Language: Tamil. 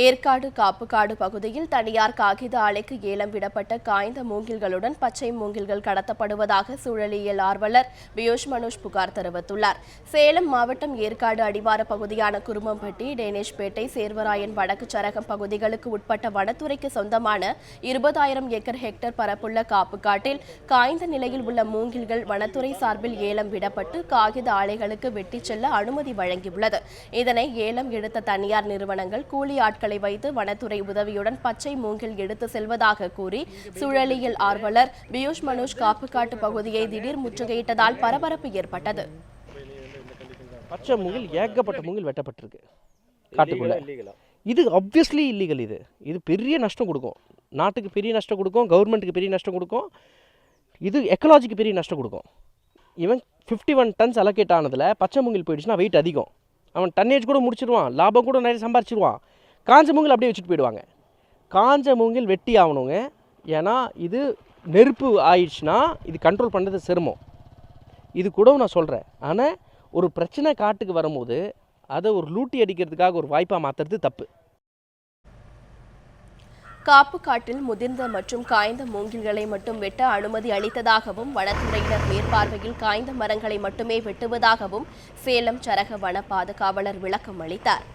ஏற்காடு காப்புக்காடு பகுதியில் தனியார் காகித ஆலைக்கு ஏலம் விடப்பட்ட காய்ந்த மூங்கில்களுடன் பச்சை மூங்கில்கள் கடத்தப்படுவதாக சூழலியல் ஆர்வலர் பியூஷ் மனோஜ் புகார் தெரிவித்துள்ளார். சேலம் மாவட்டம் ஏற்காடு அடிவார பகுதியான குருமம்பட்டி, டேனேஷ்பேட்டை, சேர்வராயன் வடக்கு சரகம் பகுதிகளுக்கு உட்பட்ட வனத்துறைக்கு சொந்தமான 20,000 ஏக்கர் ஹெக்டேர் பரப்புள்ள காப்புக்காட்டில் காய்ந்த நிலையில் உள்ள மூங்கில்கள் வனத்துறை சார்பில் ஏலம் விடப்பட்டு காகித ஆலைகளுக்கு வெட்டிச் செல்ல அனுமதி வழங்கியுள்ளது. இதனை ஏலம் எடுத்த தனியார் நிறுவனங்கள் கூலி ஆட்களை வைத்து வனத்துறை உதவியுடன் பச்சை மூங்கில் எடுத்து செல்வதாக கூறி சூழலியல் ஆர்வலர் பியூஷ் மனோஜ் காப்புக்காட்டு பகுதியை திடீர் முற்றுகையிட்டதால் பரபரப்பு ஏற்பட்டது. பச்சை மூங்கில் ஏகப்பட்ட மூங்கில் வெட்டப்பட்டிருக்கு காட்டுக்குள்ள. இது ஆப்வியஸ்லி இல்லீகல். இது பெரிய நஷ்டம் கொடுக்கும், நாட்டுக்கு பெரிய நஷ்டம் கொடுக்கும், கவர்மெண்ட்டுக்கு பெரிய நஷ்டம் கொடுக்கும், இது எக்கலாஜிக்கு பெரிய நஷ்டம் கொடுக்கும். இவன் 51 டன்ஸ் அலோகேட் ஆனதில் பச்சை மூங்கில் போயிடுச்சுன்னா வெயிட் அதிகம். அவன் டன்னேஜ் கூட முடிச்சிடுவான், லாபம் கூட நிறைய சம்பாரிச்சிடுவான். காஞ்ச மூங்கில் அப்படியே வச்சுட்டு போயிடுவாங்க. காஞ்ச மூங்கில் வெட்டி ஆகணுங்க. ஏன்னா இது நெருப்பு ஆயிடுச்சுன்னா இது கண்ட்ரோல் பண்ணுறது சிரமம். இது கூட நான் சொல்கிறேன். ஆனால் ஒரு பிரச்சனை காட்டுக்கு வரும்போது அதை ஒரு லூட்டி அடிக்கிறதுக்காக ஒரு வாய்ப்பாக மாற்றுறது தப்பு. காப்புக்காட்டில் முதிர்ந்த மற்றும் காய்ந்த மூங்கில்களை மட்டும் வெட்ட அனுமதி அளித்ததாகவும் வனத்துறையினர் மேற்பார்வையில் காய்ந்த மரங்களை மட்டுமே வெட்டுவதாகவும் சேலம் சரக வன பாதுகாவலர் விளக்கம் அளித்தார்.